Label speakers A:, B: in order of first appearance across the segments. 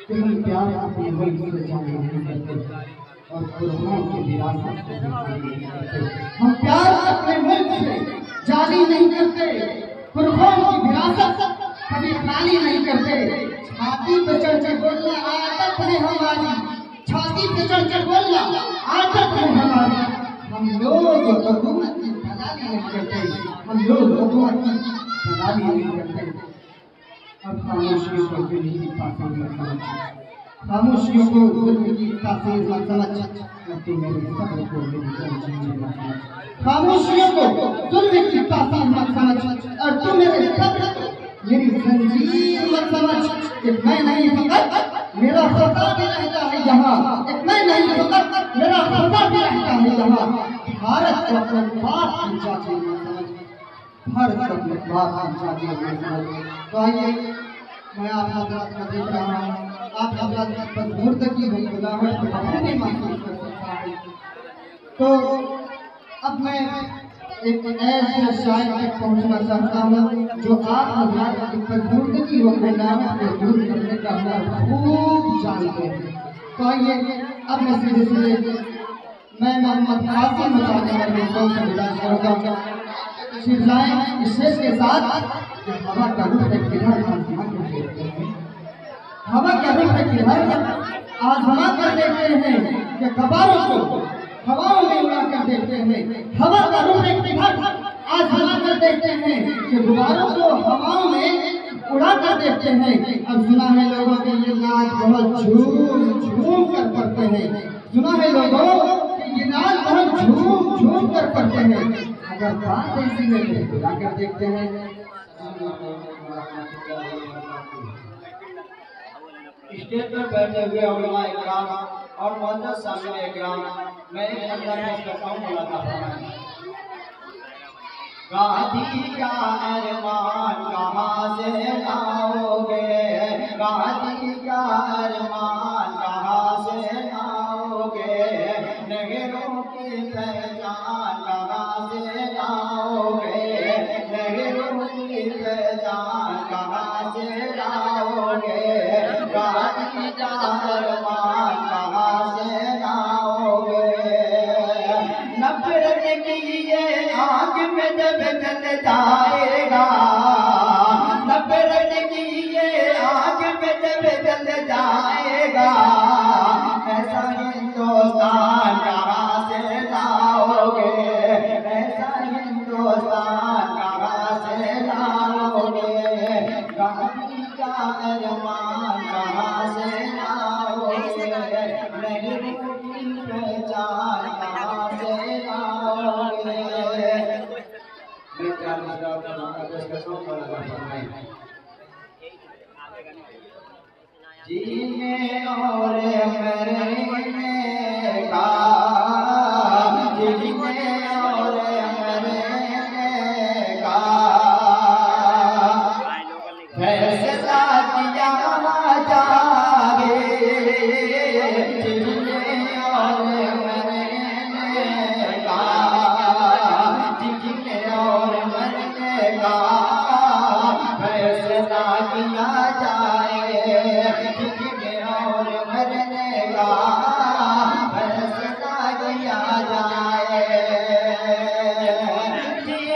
A: कि हम प्यार अपने मुल्क से जाने नहीं करते और कुर्बान की विरासत को दिखाने नहीं करते। हम प्यार अपने मुल्क से जारी नहीं करते, कुर्बान की विरासत कभी खाली नहीं करते। छाती पे चढ़ कर बोलना आदत है हमारी, छाती पे चढ़ कर बोलना आदत है हमारी। हम लोग हुकूमत की दलाली नहीं करते, हम लोग हुकूमत की दलाली नहीं करते। अब खामोशियों को जुल्म की तासीर मत समझ, खामोशियों को जुल्म की तासीर मत समझ, और तू मेरे सब्र को मेरी जंजीर मत समझ। खामोशियों को जुल्म की तासीर मत समझ, और तू मेरे सब्र को मेरी जंजीर मत समझ। एक मैं नहीं फकत मेरा खता भी रहता है यहाँ, एक मैं नहीं फकत मेरा खता भी रहता है यहाँ। भारत को अपने बाप की चाची मत समझ, भारत को अपने बाप की चाची मत समझ। तो आइए, मैं आप हज़रात को देख रहा हूँ, आप हज़रात बस मुर्तकी हुई गुनाहों को अपने महसूस कर सकता है। तो अब मैं एक ऐसे शायर तक पहुँचना चाहता हूँ जो आप हज़रात की मुर्तकी हुई गुनाहों को दूर करने का हुनर खूब जानते हैं। तो आइए, अब मैं सीधे मैं मोहम्मद कासिम मुतालिब अपने कौम से गुजारिश करूँगा शिवलाएं इस शेर के साथ हवा का रुख है किधर आजमा कर देखते हैं, हवा का रुख है किधर आजमा कर देखते हैं कि कबारों को हवाओं में उड़ा कर देखते हैं। हवा का रुख है किधर आजमा कर देखते हैं कि गुब्बारों को हवाओं में उड़ा कर देखते हैं। और सुना है लोगों के ये नाच बहुत झूम झूम कर पढ़ते हैं, सुना है लोगों के ये नाच बहुत झूम झूम कर पढ़ते हैं। अगर बात ऐसी है तो खुदा कर देखते हैं।
B: स्टेज पर बैठे हुए उलमा इकराम और मोहतरम सामने इकराम, मैं एक अल्लाह पेश करता हूँ मौलाना फरमाएं। गाजी का अरमान कहाँ से लाओगे, गाजी का अरमान कहाँ से लाओगे, नगरों की पहचान कहाँ से लाओगे, नगरों की पहचान कहाँ से लाओगे, गाजी का अरमान कहाँ से लाओगे। नफरत की ये आग में जब जल जाएगा, नफरत की ये आग में जब जल जाएगा, ऐसा हिंदुस्तान कहाँ से लाओगे, ऐसा हिंदुस्तान कहाँ से लाओगे, गाजी का अरमान कहाँ से लाओगे, नगरों की पहचान कहाँ से लाओगे। मैं जीने और मरने का, जीने और मरने का फैसला किया जाए, जीने और मरने का, जीने और मरने का फैसला किया जाए, जीने और मरने का फैसला किया जाए, जीने और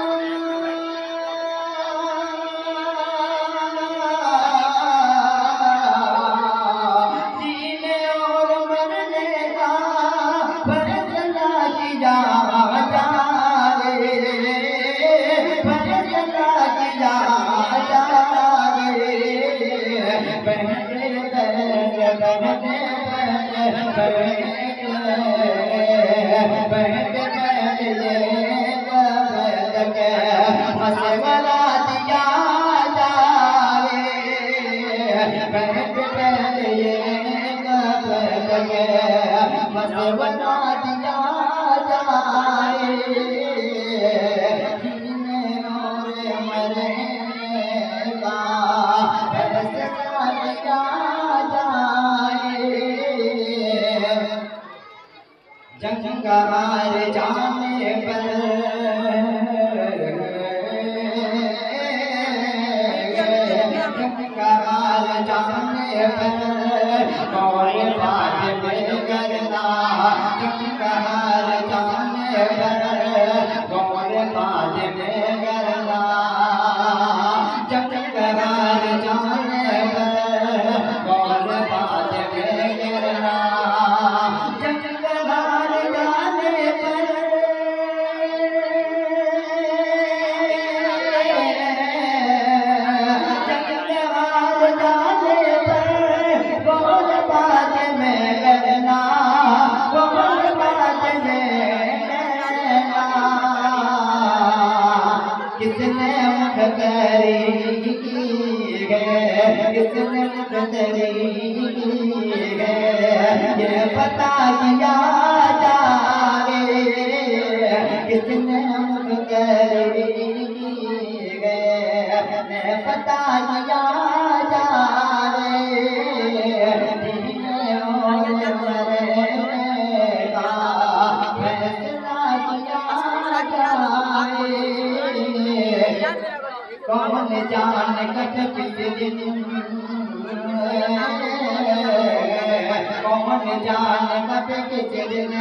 B: मरने का मसवला दिया जाए, मसवला दिया जाए, जीने और मरने का फैसला दिया जाए। जंग हार जाने पर जंग और बात में करना कहर जाने पर और बात में करना कहर जाने पर और बात में करना कहर जाने पर किसने मुखदरी की है किसने मुखदरी की है ये पता किया जाए किसने मुखदरी की है पता किया जाए जीने और मरने का फैसला किया जाए कौन जाने कब किस दिन कौन जाने कब किस दिन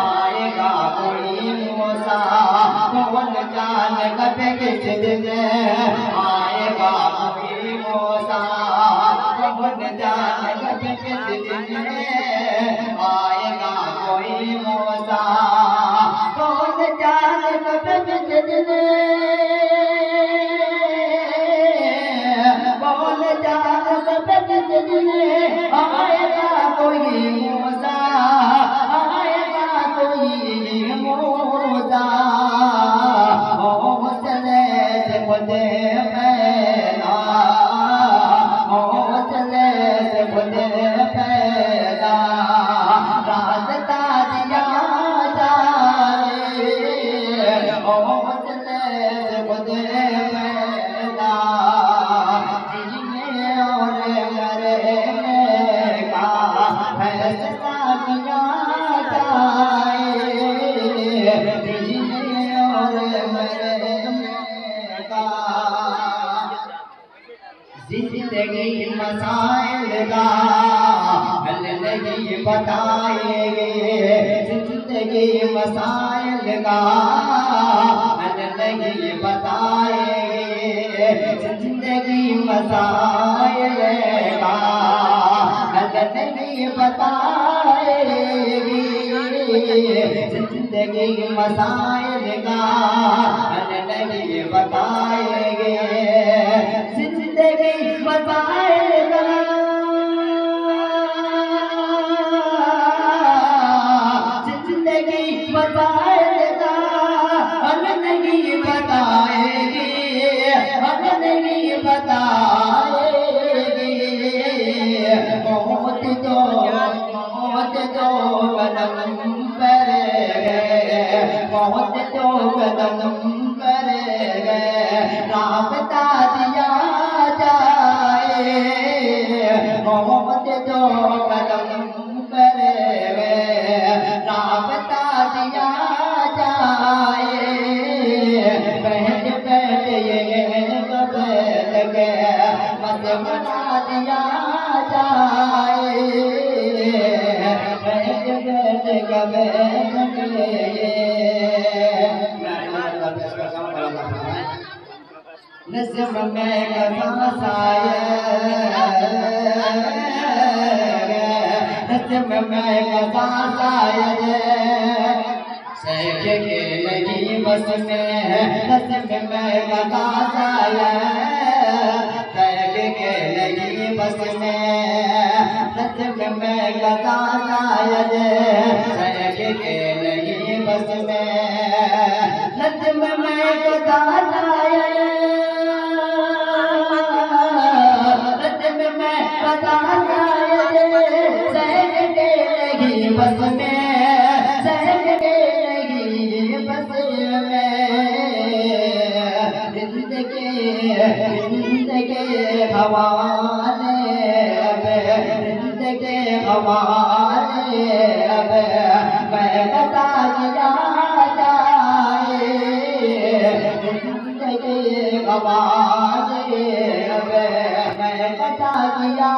B: आएगा कोई मौसा कौन जाने कब किस दिन आएगा कोई मौसा कौन जाने कब किस दिन आएगा कोई मौसा कौन जाने कब किस दिन आएगा कोई मौसा आएगा कोई मौसा हौसले से खुदे पैदा हौसले से खुदे पैदा रास्ता दिया जाए हौसले से खुदे पैदा फैसला किया जाए जीने और मरने का जिंदगी मसाइल का हल नहीं बताएंगे जिंदगी मसाइल का हल नहीं बताएंगे जिंदगी मसाइल का नहीं बताएगी जिंदगी मसाइल का नहीं बताएंगे जिंदगी मसाइल का जिंदगी मसाइल का नहीं बताएगी नहीं बताएगी मौत तो कदम पर गए मौत तो कदम पर गए राबता दिया जाए मौत तो कदम पर गए राबता दिया जाए बैठ बैठ ये कब लगे मत बना दिया जाए नस्म में कसा नस्म में कसा सह के लगी बस में नस्म में कसा सह के लगी बस में नस्म में कसा शायद सह के लगी बस में नस्म में कसा शायद नस्म में कसा शायद सह के लगी बस में सह के लगी बस में जिंदगी हवाले अब जिंदगी हवाले अब मैं बता दिया जाए जिंदगी हवाले अब मैं बता दिया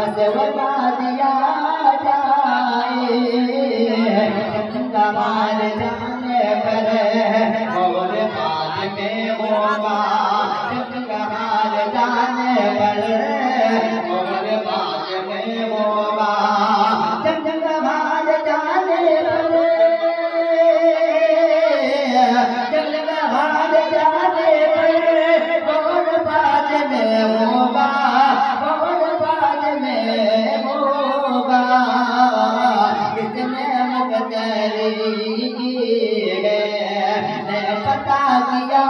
B: बस बता दिया जाए, चंदा मार जाने पर और बाद में होगा, चंदा मार जाने पर और बाद में होगा, चंदा मार जाने पर, चंदा मार जाने पर और बाद में होगा, और बाद में होगा। कितने मुकद्दरी है पता किया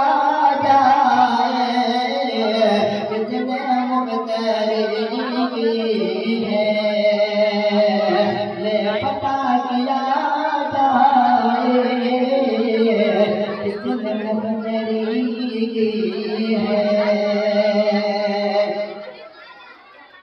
B: जाए, कितने मुकद्दरी है पता किया जाए, कितने मुकद्दरी